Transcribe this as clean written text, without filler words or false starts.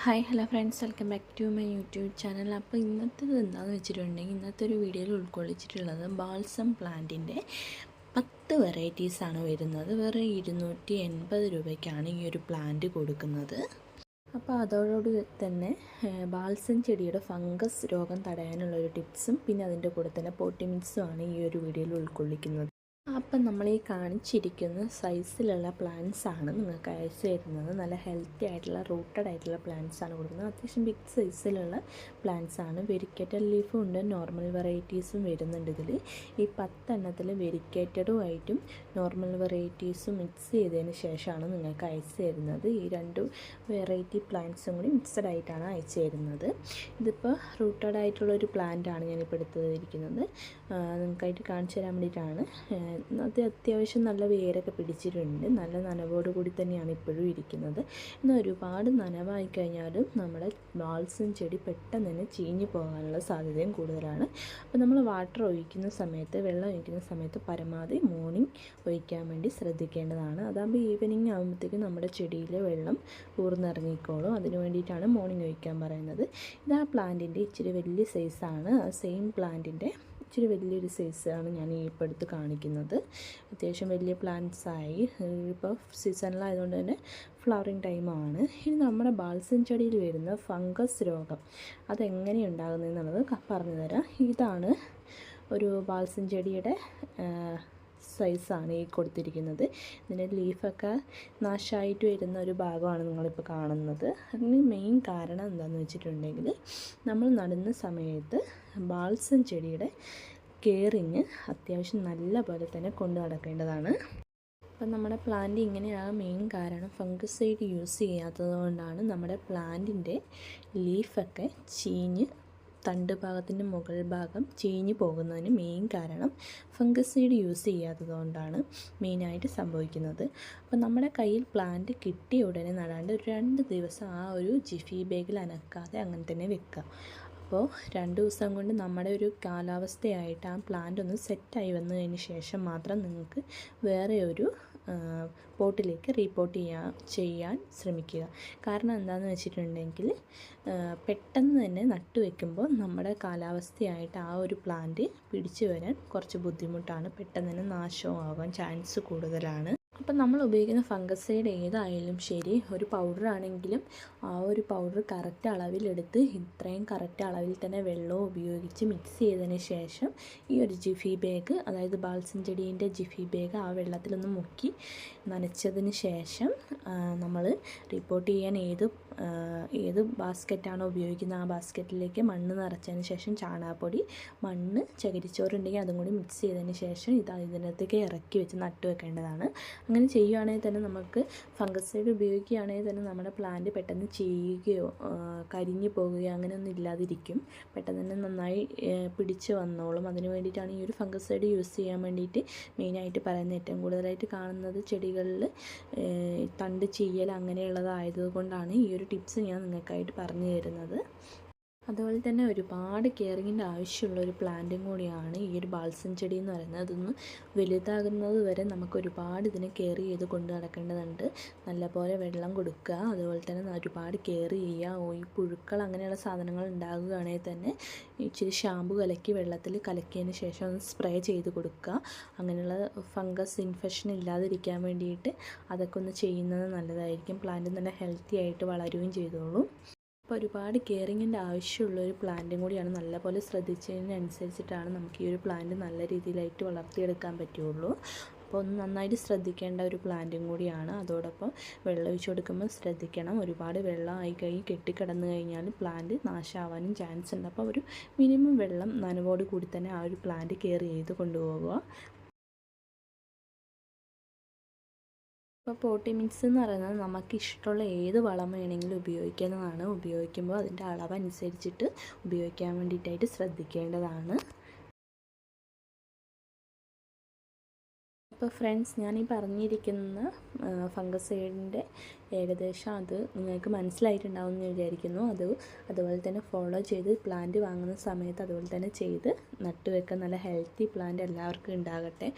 Hi hello friends, welcome back to my YouTube channel. അപ്പോൾ ഇന്നത്തേത് എന്താണെന്ന് വെച്ചിട്ടുണ്ടെങ്കിൽ ഇന്നത്തെ ഒരു വീഡിയോയിൽ ഉൾക്കൊള്ളിച്ചിട്ടുള്ളത് ബാൾസം പ്ലാന്റിൻ്റെ 10 വെറൈറ്റീസാണ് വരുന്നത്. വെറും 280 രൂപയ്ക്കാണ് ഈ ഒരു പ്ലാന്റ് കൊടുക്കുന്നത്. അപ്പോൾ അതോടുകൂടി തന്നെ ബാൾസം ചെടിയുടെ ഫംഗസ് രോഗം തടയാനുള്ളൊരു ടിപ്സും പിന്നെ അതിൻ്റെ കൂടെ തന്നെ പോട്ടി മിക്സുമാണ് ഈ ഒരു വീഡിയോയിൽ ഉൾക്കൊള്ളിക്കുന്നത്. അപ്പം നമ്മൾ ഈ കാണിച്ചിരിക്കുന്ന സൈസിലുള്ള പ്ലാന്റ്സ് ആണ് നിങ്ങൾക്ക് അയച്ചു തരുന്നത്. നല്ല ഹെൽത്തി ആയിട്ടുള്ള റൂട്ടഡ് ആയിട്ടുള്ള പ്ലാന്റ്സ് ആണ് കൊടുക്കുന്നത്. അത്യാവശ്യം ബിഗ് സൈസിലുള്ള പ്ലാന്റ്സ് ആണ്. വെരിക്കേറ്റഡ് ലീഫും ഉണ്ട്, നോർമൽ വെറൈറ്റീസും വരുന്നുണ്ട് ഇതിൽ. ഈ 10 എണ്ണത്തിൽ വെരിക്കേറ്റഡും ആയിട്ടും നോർമൽ വെറൈറ്റീസും മിക്സ് ചെയ്തതിന് ശേഷമാണ് നിങ്ങൾക്ക് അയച്ചു തരുന്നത്. ഈ 2 വെറൈറ്റി പ്ലാന്റ്സും കൂടി മിക്സഡ് ആയിട്ടാണ് അയച്ചു തരുന്നത്. ഇതിപ്പോൾ റൂട്ടഡ് ആയിട്ടുള്ളൊരു പ്ലാന്റാണ് ഞാനിപ്പോൾ എടുത്തിരിക്കുന്നത്. നിങ്ങൾക്കായിട്ട് കാണിച്ചു തരാൻ വേണ്ടിയിട്ടാണ്. അത് അത്യാവശ്യം നല്ല വേരൊക്കെ പിടിച്ചിട്ടുണ്ട്. നല്ല നനവോട് കൂടി തന്നെയാണ് ഇപ്പോഴും ഇരിക്കുന്നത്. എന്നാൽ ഒരുപാട് നനവായി കഴിഞ്ഞാലും നമ്മുടെ ബാൾസം ചെടി പെട്ടെന്ന് തന്നെ ചീഞ്ഞു പോകാനുള്ള സാധ്യതയും കൂടുതലാണ്. അപ്പോൾ നമ്മൾ വാട്ടർ ഒഴിക്കുന്ന സമയത്ത്, വെള്ളം ഒഴിക്കുന്ന സമയത്ത് പരമാവധി മോർണിംഗ് ഒഴിക്കാൻ വേണ്ടി ശ്രദ്ധിക്കേണ്ടതാണ്. അതാകുമ്പോൾ ഈവനിങ് ആകുമ്പോഴത്തേക്കും നമ്മുടെ ചെടിയിലെ വെള്ളം ഊർന്നിറങ്ങിക്കോളും. അതിന് വേണ്ടിയിട്ടാണ് മോർണിംഗ് ഒഴിക്കാൻ പറയുന്നത്. ഇത് ആ പ്ലാന്റിൻ്റെ ഇച്ചിരി വലിയ സൈസാണ്. ആ സെയിം പ്ലാന്റിൻ്റെ ഇച്ചിരി വലിയൊരു സൈസാണ് ഞാൻ ഇപ്പോൾ എടുത്ത് കാണിക്കുന്നത്. അത്യാവശ്യം വലിയ പ്ലാന്റ്സായി. ഇപ്പോൾ സീസണിലായതുകൊണ്ട് തന്നെ ഫ്ലവറിങ് ടൈമാണ്. ഇനി നമ്മുടെ ബാൾസം ചെടിയിൽ വരുന്ന ഫംഗസ് രോഗം അതെങ്ങനെ ഉണ്ടാകുന്നതെന്നുള്ളത് പറഞ്ഞു തരാം. ഇതാണ് ഒരു ബാൾസം ചെടിയുടെ സൈസാണ് ഈ കൊടുത്തിരിക്കുന്നത്. ഇതിൻ്റെ ലീഫൊക്കെ നാശമായിട്ട് വരുന്ന ഒരു ഭാഗമാണ് നിങ്ങളിപ്പോൾ കാണുന്നത്. അതിന് മെയിൻ കാരണം എന്താണെന്ന് വെച്ചിട്ടുണ്ടെങ്കിൽ നമ്മൾ നടുന്ന സമയത്ത് ബാൾസം ചെടിയുടെ കെയറിങ് അത്യാവശ്യം നല്ല പോലെ തന്നെ കൊണ്ടു നടക്കേണ്ടതാണ്. അപ്പം നമ്മുടെ പ്ലാന്റ് ഇങ്ങനെയാകാൻ മെയിൻ കാരണം ഫംഗസൈഡ് യൂസ് ചെയ്യാത്തത് കൊണ്ടാണ് നമ്മുടെ പ്ലാന്റിൻ്റെ ലീഫൊക്കെ ചീഞ്ഞ് തണ്ട് ഭാഗത്തിൻ്റെ മുകൾ ഭാഗം ചീഞ്ഞു പോകുന്നതിന് മെയിൻ കാരണം ഫംഗസൈഡ് യൂസ് ചെയ്യാത്തത് കൊണ്ടാണ് മെയിനായിട്ട് സംഭവിക്കുന്നത്. അപ്പോൾ നമ്മുടെ കയ്യിൽ പ്ലാന്റ് കിട്ടിയ ഉടനെ നടാണ്ട് ഒരു 2 ദിവസം ആ ഒരു ജിഫി ബാഗിൽ അനക്കാതെ അങ്ങനെ തന്നെ വെക്കുക. അപ്പോൾ 2 ദിവസം കൊണ്ട് നമ്മുടെ ഒരു കാലാവസ്ഥയായിട്ട് ആ പ്ലാന്റ് ഒന്ന് സെറ്റായി വന്നതിന് ശേഷം മാത്രം നിങ്ങൾക്ക് വേറെ ഒരു പോട്ടിലേക്ക് ചെയ്യാൻ ശ്രമിക്കുക. കാരണം എന്താണെന്ന് വെച്ചിട്ടുണ്ടെങ്കിൽ പെട്ടെന്ന് തന്നെ നട്ടു വെക്കുമ്പോൾ നമ്മുടെ കാലാവസ്ഥയായിട്ട് ആ ഒരു പ്ലാന്റ് പിടിച്ചു വരാൻ കുറച്ച് ബുദ്ധിമുട്ടാണ്. പെട്ടെന്ന് തന്നെ നാശമാകാൻ ചാൻസ് കൂടുതലാണ്. അപ്പം നമ്മൾ ഉപയോഗിക്കുന്ന ഫംഗസൈഡ് ഏതായാലും ശരി, ഒരു പൗഡർ ആണെങ്കിലും ആ ഒരു പൗഡർ കറക്റ്റ് അളവിലെടുത്ത് ഇത്രയും കറക്റ്റ് അളവിൽ തന്നെ വെള്ളവും ഉപയോഗിച്ച് മിക്സ് ചെയ്തതിന് ശേഷം ഈ ഒരു ജിഫി ബാഗ്, അതായത് ബാൾസം ചെടീൻ്റെ ജിഫി ബാഗ് ആ വെള്ളത്തിലൊന്ന് മുക്കി നനച്ചതിന് ശേഷം നമ്മൾ റിപ്പോർട്ട് ചെയ്യാൻ ഏത് ബാസ്ക്കറ്റാണോ ഉപയോഗിക്കുന്നത് ആ ബാസ്ക്കറ്റിലേക്ക് മണ്ണ് നിറച്ചതിന് ശേഷം ചാണകപ്പൊടി, മണ്ണ്, ചകിരിച്ചോറുണ്ടെങ്കിൽ അതും കൂടി മിക്സ് ചെയ്തതിന് ശേഷം ഇതിനകത്തേക്ക് ഇറക്കി വെച്ച് നട്ടു വെക്കേണ്ടതാണ്. അങ്ങനെ ചെയ്യുകയാണെങ്കിൽ തന്നെ നമുക്ക് ഫംഗസൈഡ് ഉപയോഗിക്കുകയാണെങ്കിൽ തന്നെ നമ്മുടെ പ്ലാന്റ് പെട്ടെന്ന് ചീയുകയോ കരിഞ്ഞു പോകുകയോ അങ്ങനെയൊന്നും ഇല്ലാതിരിക്കും. പെട്ടെന്ന് തന്നെ നന്നായി പിടിച്ച് വന്നോളും. അതിന് വേണ്ടിയിട്ടാണ് ഈ ഒരു ഫംഗസൈഡ് യൂസ് ചെയ്യാൻ വേണ്ടിയിട്ട് മെയിനായിട്ട് പറയുന്നത്. ഏറ്റവും കൂടുതലായിട്ട് കാണുന്നത് ചെടികളിൽ തണ്ട് ചീയൽ അങ്ങനെയുള്ളതായതുകൊണ്ടാണ് ഈ ഒരു ടിപ്സ് ഞാൻ നിങ്ങൾക്കായിട്ട് പറഞ്ഞു തരുന്നത്. അതുപോലെ തന്നെ ഒരുപാട് കെയറിങ്ങിൻ്റെ ആവശ്യമുള്ള ഒരു പ്ലാന്റും കൂടിയാണ് ഈ ഒരു ബാൾസം ചെടി എന്ന് പറയുന്നത്. അതൊന്ന് വലുതാകുന്നത് വരെ നമുക്ക് ഒരുപാട് ഇതിനെ കെയർ ചെയ്ത് കൊണ്ട് നടക്കേണ്ടതുണ്ട്. നല്ലപോലെ വെള്ളം കൊടുക്കുക, അതുപോലെ തന്നെ ഒരുപാട് കെയർ ചെയ്യുക. ഈ പുഴുക്കൾ അങ്ങനെയുള്ള സാധനങ്ങൾ ഉണ്ടാകുകയാണെങ്കിൽ തന്നെ ഇച്ചിരി ഷാമ്പു കലക്കി വെള്ളത്തിൽ കലക്കിയതിന് ശേഷം ഒന്ന് സ്പ്രേ ചെയ്ത് കൊടുക്കുക. അങ്ങനെയുള്ള ഫംഗസ് ഇൻഫെക്ഷൻ ഇല്ലാതിരിക്കാൻ വേണ്ടിയിട്ട് അതൊക്കെ ഒന്ന് ചെയ്യുന്നത് നല്ലതായിരിക്കും. പ്ലാന്റ് നല്ല ഹെൽത്തി ആയിട്ട് വളരുകയും ചെയ്തോളും. അപ്പോൾ ഒരുപാട് കെയറിങ്ങിൻ്റെ ആവശ്യമുള്ളൊരു പ്ലാന്റും കൂടിയാണ്. നല്ലപോലെ ശ്രദ്ധിച്ചതിനനുസരിച്ചിട്ടാണ് നമുക്ക് ഈ ഒരു പ്ലാന്റ് നല്ല രീതിയിലായിട്ട് വളർത്തിയെടുക്കാൻ പറ്റുള്ളൂ. അപ്പോൾ ഒന്ന് നന്നായിട്ട് ശ്രദ്ധിക്കേണ്ട ഒരു പ്ലാന്റും കൂടിയാണ്. അതോടൊപ്പം വെള്ളം ഒഴിച്ച് കൊടുക്കുമ്പോൾ ശ്രദ്ധിക്കണം. ഒരുപാട് വെള്ളം കെട്ടിക്കിടന്നു കഴിഞ്ഞാൽ പ്ലാന്റ് നാശമാവാനും ചാൻസ് ഉണ്ട്. അപ്പോൾ ഒരു മിനിമം വെള്ളം നനവോട് കൂടി തന്നെ ആ ഒരു പ്ലാന്റ് കെയർ ചെയ്ത് കൊണ്ടുപോകുക. ഇപ്പോൾ പോട്ടി മിക്സ് എന്ന് പറയുന്നത് നമുക്ക് ഇഷ്ടമുള്ള ഏത് വളം വേണമെങ്കിലും ഉപയോഗിക്കുന്നതാണ്. ഉപയോഗിക്കുമ്പോൾ അതിൻ്റെ അളവനുസരിച്ചിട്ട് ഉപയോഗിക്കാൻ വേണ്ടിയിട്ടായിട്ട് ശ്രദ്ധിക്കേണ്ടതാണ്. അപ്പോൾ ഫ്രണ്ട്സ്, ഞാൻ ഈ പറഞ്ഞിരിക്കുന്ന ഫംഗസൈഡിൻ്റെ ഏകദേശം അത് നിങ്ങൾക്ക് മനസ്സിലായിട്ടുണ്ടാവും എന്ന് വിചാരിക്കുന്നു. അതുപോലെ തന്നെ ഫോളോ ചെയ്ത് പ്ലാന്റ് വാങ്ങുന്ന സമയത്ത് അതുപോലെ തന്നെ ചെയ്ത് നട്ടുവെക്കാൻ. നല്ല ഹെൽത്തി പ്ലാന്റ് എല്ലാവർക്കും ഉണ്ടാകട്ടെ.